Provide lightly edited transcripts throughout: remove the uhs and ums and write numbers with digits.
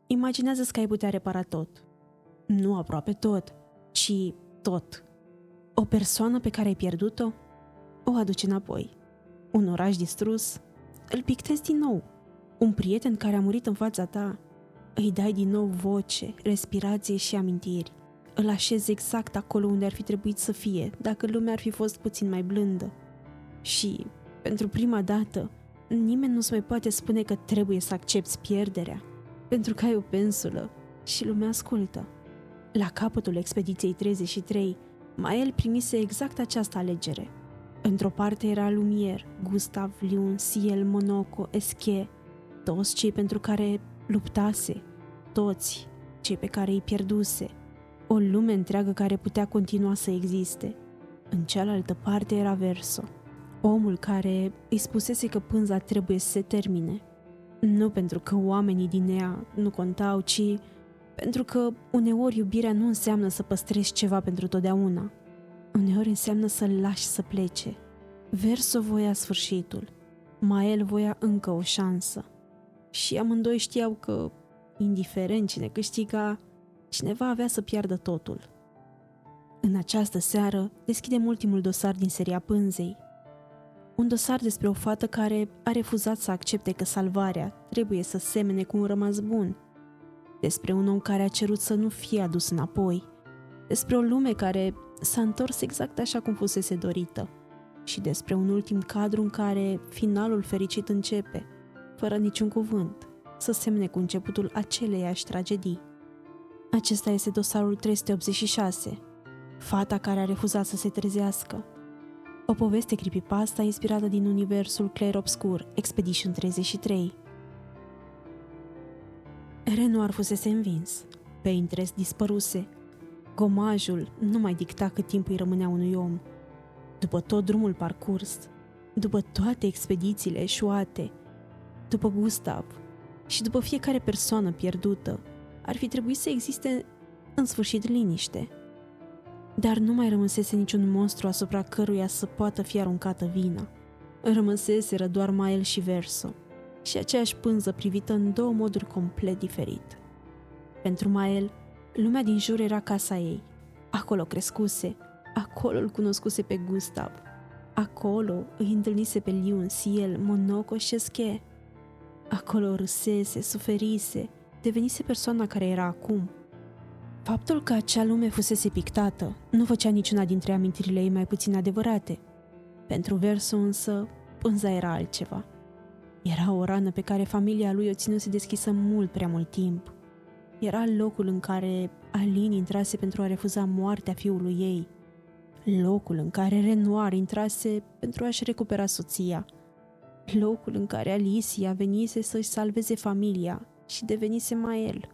Imaginează-ți că ai putea repara tot. Nu aproape tot, ci tot. O persoană pe care ai pierdut-o, o aduci înapoi. Un oraș distrus, îl pictezi din nou. Un prieten care a murit în fața ta, îi dai din nou voce, respirație și amintiri. Îl așezi exact acolo unde ar fi trebuit să fie, dacă lumea ar fi fost puțin mai blândă. Și, pentru prima dată, nimeni nu-ți mai poate spune că trebuie să accepți pierderea, pentru că ai o pensulă și lumea ascultă. La capătul expediției 33, Mael primise exact această alegere. Într-o parte era Lumière, Gustave, Lyon, Ciel, Monaco, Esquet, toți cei pentru care luptase, toți cei pe care îi pierduse, o lume întreagă care putea continua să existe. În cealaltă parte era Verso, omul care îi spusese că pânza trebuie să se termine. Nu pentru că oamenii din ea nu contau, ci pentru că uneori iubirea nu înseamnă să păstrezi ceva pentru totdeauna. Uneori înseamnă să-l lași să plece. Verso voia sfârșitul, Mael voia încă o șansă. Și amândoi știau că, indiferent cine câștiga, cineva avea să piardă totul. În această seară deschidem ultimul dosar din seria Pânzei. Un dosar despre o fată care a refuzat să accepte că salvarea trebuie să semene cu un rămas bun. Despre un om care a cerut să nu fie adus înapoi. Despre o lume care s-a întors exact așa cum fusese dorită. Și despre un ultim cadru în care finalul fericit începe, fără niciun cuvânt, să semne cu începutul aceleiași tragedii. Acesta este dosarul 386, Fata care a refuzat să se trezească. O poveste creepypasta inspirată din universul Clair Obscur, Expedition 33. Renoir fusese învins, Painterest dispăruse. Gomajul nu mai dicta cât timp îi rămânea unui om. După tot drumul parcurs, după toate expedițiile eșuate, după Gustave și după fiecare persoană pierdută, ar fi trebuit să existe în sfârșit liniște. Dar nu mai rămăsese niciun monstru asupra căruia să poată fi aruncată vina. Rămăseseră doar Mael și Verso și aceeași pânză privită în două moduri complet diferite. Pentru Mael, lumea din jur era casa ei. Acolo crescuse, acolo îl cunoscuse pe Gustave, acolo îi întâlnise pe Lyon, Ciel, Monaco și Esquet. Acolo râsese, suferise, devenise persoana care era acum. Faptul că acea lume fusese pictată nu făcea niciuna dintre amintirile ei mai puțin adevărate. Pentru Verso însă, pânza era altceva. Era o rană pe care familia lui o ținuse deschisă mult prea mult timp. Era locul în care Aline intrase pentru a refuza moartea fiului ei. Locul în care Renoir intrase pentru a-și recupera soția. Locul în care Alicia venise să-și salveze familia și devenise Mael.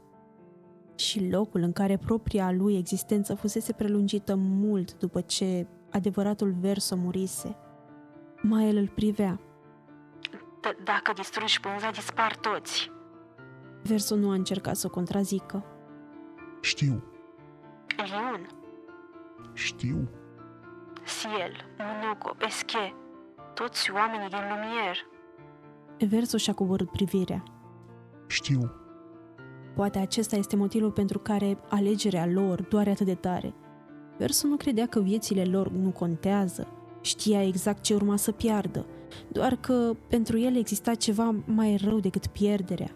Și locul în care propria lui existență fusese prelungită mult după ce adevăratul Verso murise. Mael îl privea. Dacă distrugi pânza, dispar toți. Verso nu a încercat să o contrazică. Știu. Lyon, Știu. Ciel, Monaco, Esquet, toți oamenii din Lumière. Verso și-a coborât privirea. Știu. Poate acesta este motivul pentru care alegerea lor doare atât de tare. Verso nu credea că viețile lor nu contează. Știa exact ce urma să piardă, doar că pentru el exista ceva mai rău decât pierderea.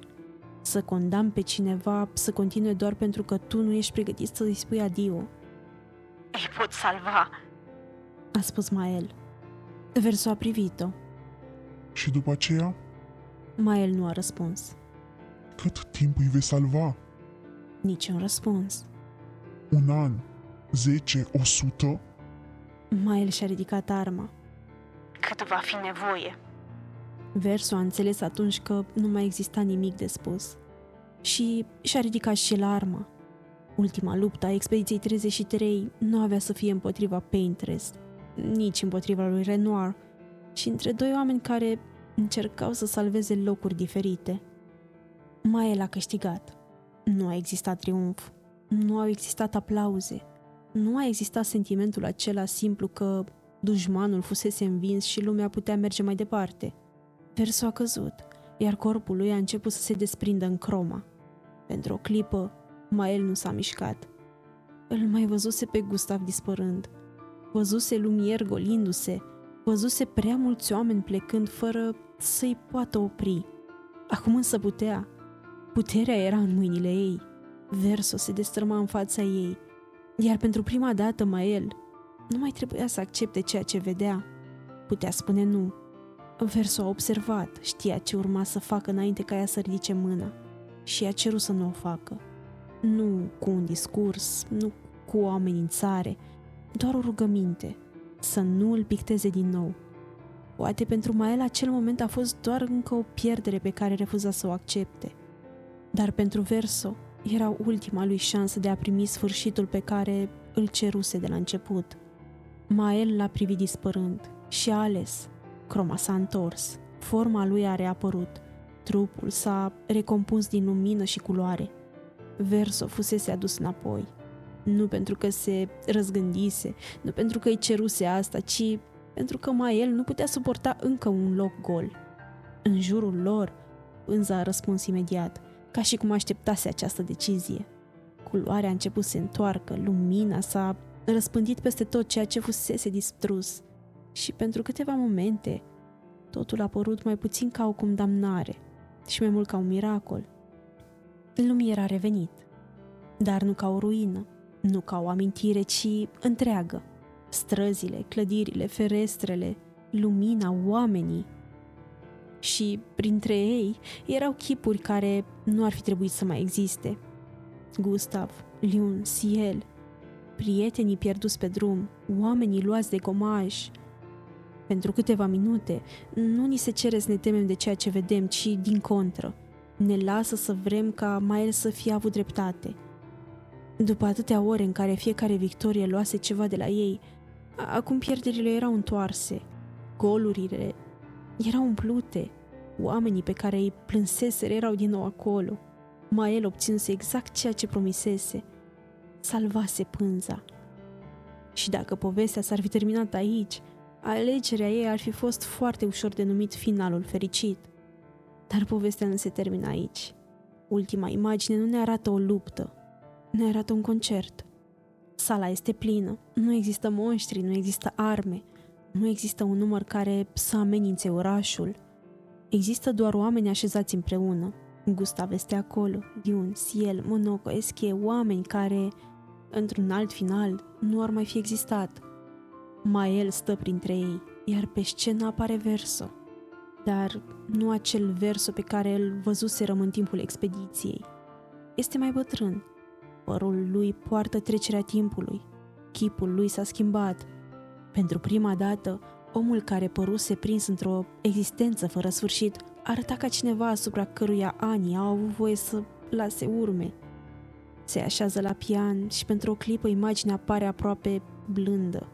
Să condamni pe cineva să continue doar pentru că tu nu ești pregătit să-i spui adio. Îi pot salva, a spus Mael. Verso a privit-o. Și după aceea? Mael nu a răspuns. Cât timp îi vei salva? Niciun răspuns. 1 an? 10? 100? Mael și-a ridicat arma. Cât va fi nevoie? Verso a înțeles atunci că nu mai exista nimic de spus. Și și-a ridicat și la arma. Ultima luptă a expediției 33 nu avea să fie împotriva Painterest, nici împotriva lui Renoir, ci între doi oameni care încercau să salveze locuri diferite. Mael a câștigat. Nu a existat triumf, nu au existat aplauze, nu a existat sentimentul acela simplu că dușmanul fusese învins și lumea putea merge mai departe. Verso a căzut, iar corpul lui a început să se desprindă în croma. Pentru o clipă, Mael nu s-a mișcat. Îl mai văzuse pe Gustav dispărând. Văzuse Lumière golindu-se. Văzuse prea mulți oameni plecând fără să-i poată opri. Acum însă putea. Puterea era în mâinile ei. Verso se destrăma în fața ei. Iar pentru prima dată Mael nu mai trebuia să accepte ceea ce vedea. Putea spune nu. Verso a observat, știa ce urma să facă înainte ca ea să ridice mâna. Și a cerut să nu o facă. Nu cu un discurs, nu cu o amenințare, doar o rugăminte, să nu îl picteze din nou. Poate pentru Mael acel moment a fost doar încă o pierdere pe care refuza să o accepte. Dar pentru Verso era ultima lui șansă de a primi sfârșitul pe care îl ceruse de la început. Mael l-a privit dispărând și a ales. Croma s-a întors, forma lui a reapărut, trupul s-a recompus din lumină și culoare. Verso fusese adus înapoi. Nu pentru că se răzgândise, nu pentru că îi ceruse asta, ci pentru că Mael nu putea suporta încă un loc gol. În jurul lor, pânza a răspuns imediat, ca și cum așteptase această decizie. Culoarea a început să se întoarcă, lumina s-a răspândit peste tot ceea ce fusese distrus. Și pentru câteva momente, totul a părut mai puțin ca o condamnare și mai mult ca un miracol. Lumea a revenit, dar nu ca o ruină, nu ca o amintire, ci întreagă. Străzile, clădirile, ferestrele, lumina, oamenii. Și printre ei erau chipuri care nu ar fi trebuit să mai existe. Gustav, Liun, Ciel, prietenii pierduți pe drum, oamenii luați de gomaj. Pentru câteva minute, nu ni se cere să ne temem de ceea ce vedem, ci din contră. Ne lasă să vrem ca Mael să fie avut dreptate. După atâtea ore în care fiecare victorie luase ceva de la ei, acum pierderile erau întoarse, golurile erau umplute, oamenii pe care îi plânseseră erau din nou acolo. Mael obținuse exact ceea ce promisese. Salvase pânza. Și dacă povestea s-ar fi terminat aici, alegerea ei ar fi fost foarte ușor de numit finalul fericit. Dar povestea nu se termină aici. Ultima imagine nu ne arată o luptă, ne arată un concert. Sala este plină, nu există monștri, nu există arme, nu există un număr care să amenințe orașul. Există doar oameni așezați împreună. Gustav este acolo, Liun, Ciel, Monoco, Eschie, oameni care, într-un alt final, nu ar mai fi existat. Mael stă printre ei, iar pe scenă apare Verso. Dar nu acel Verso pe care îl văzuserăm în timpul expediției. Este mai bătrân. Părul lui poartă trecerea timpului. Chipul lui s-a schimbat. Pentru prima dată, omul care păruse prins într-o existență fără sfârșit arăta ca cineva asupra căruia anii au avut voie să lase urme. Se așează la pian și pentru o clipă imaginea pare aproape blândă.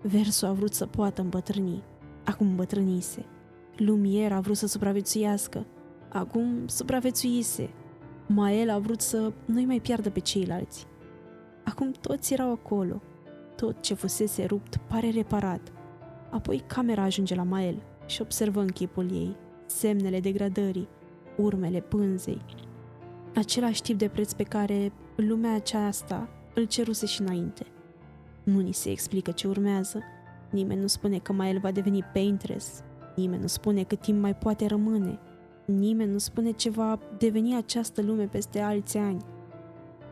Verso a vrut să poată îmbătrâni. Acum îmbătrânise. Lumière a vrut să supraviețuiască. Acum supraviețuise. Mael a vrut să nu-i mai piardă pe ceilalți. Acum toți erau acolo. Tot ce fusese rupt pare reparat. Apoi camera ajunge la Mael și observă în chipul ei semnele degradării, urmele pânzei. Același tip de preț pe care lumea aceasta îl ceruse și înainte. Nu ni se explică ce urmează. Nimeni nu spune că Mael va deveni paintress. Nimeni nu spune cât timp mai poate rămâne. Nimeni nu spune ce va deveni această lume peste alți ani.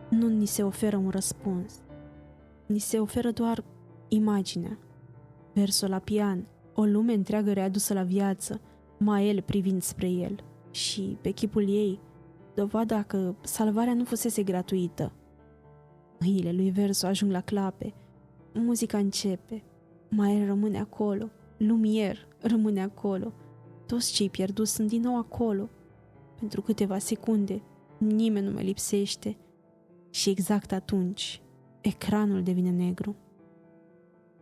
Nu ni se oferă un răspuns. Ni se oferă doar imaginea. Verso la pian, o lume întreagă readusă la viață, Mael privind spre el și, pe chipul ei, dovada că salvarea nu fusese gratuită. Mâinile lui Verso ajung la clape, muzica începe, Mael rămâne acolo, Lumière rămâne acolo, toți cei pierduți sunt din nou acolo. Pentru câteva secunde, nimeni nu mai lipsește și exact atunci, ecranul devine negru.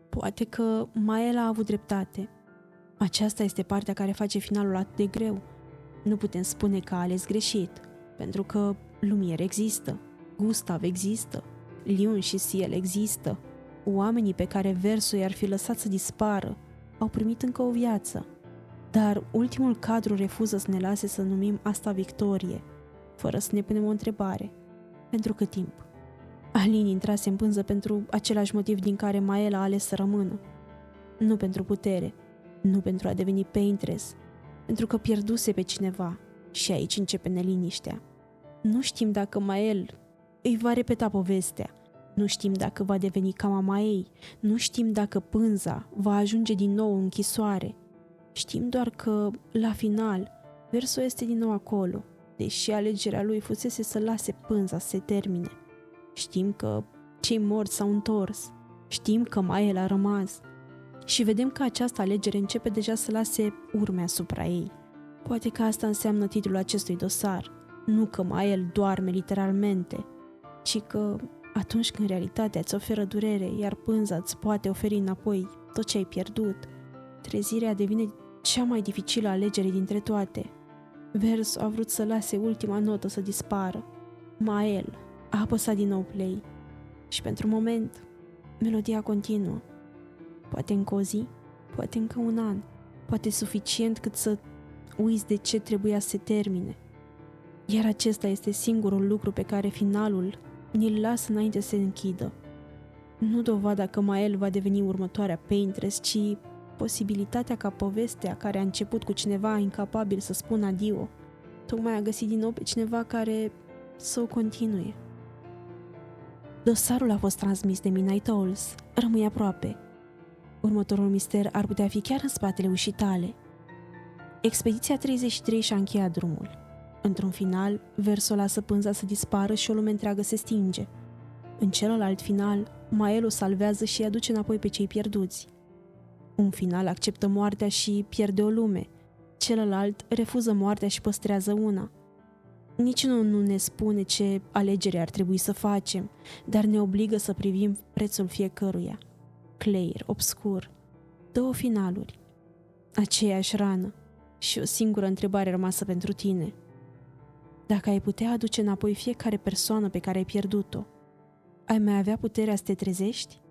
Poate că Mael a avut dreptate. Aceasta este partea care face finalul atât de greu. Nu putem spune că a ales greșit, pentru că Lumière există, Gustav există, Liun și Ciel există. Oamenii pe care Verso i-ar fi lăsat să dispară au primit încă o viață. Dar ultimul cadru refuză să ne lase să numim asta victorie. fără să ne punem o întrebare. Pentru cât timp? Alin intrase în pânză pentru același motiv din care Mael a ales să rămână. Nu pentru putere, nu pentru a deveni paintress, pentru că pierduse pe cineva. Și aici începe neliniștea. Nu știm dacă Mael îi va repeta povestea. Nu știm dacă va deveni ca mama ei. Nu știm dacă pânza va ajunge din nou în închisoare. Știm doar că, la final, Verso este din nou acolo, deși alegerea lui fusese să lase pânza să se termine. Știm că cei morți s-au întors. Știm că Mael a rămas. Și vedem că această alegere începe deja să lase urme asupra ei. Poate că asta înseamnă titlul acestui dosar. Nu că Mael doarme literalmente, ci că atunci când realitatea îți oferă durere, iar pânza îți poate oferi înapoi tot ce ai pierdut, trezirea devine cea mai dificilă alegere dintre toate. Verso a vrut să lase ultima notă să dispară. Mael a apăsat din nou play. Și pentru moment, melodia continuă. Poate încă o zi, poate încă un an, poate suficient cât să uiți de ce trebuia să se termine. Iar acesta este singurul lucru pe care finalul ni-l lasă înainte să se închidă. Nu dovada că Mael va deveni următoarea paintress, ci posibilitatea ca povestea care a început cu cineva incapabil să spună adio, tocmai a găsit din nou pe cineva care să o continue. Dosarul a fost transmis de Midnight Owls. Rămâi aproape. Următorul mister ar putea fi chiar în spatele ușii tale. Expediția 33 și-a încheiat drumul. Într-un final, Verso lasă pânza să dispară și o lume întreagă se stinge. În celălalt final, Mael o salvează și îi aduce înapoi pe cei pierduți. Un final acceptă moartea și pierde o lume. Celălalt refuză moartea și păstrează una. Niciunul nu ne spune ce alegere ar trebui să facem, dar ne obligă să privim prețul fiecăruia. Claire, obscur. 2 finaluri. Aceeași rană. Și o singură întrebare rămasă pentru tine. Dacă ai putea aduce înapoi fiecare persoană pe care ai pierdut-o, ai mai avea puterea să te trezești?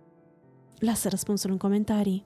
Lasă răspunsul în comentarii.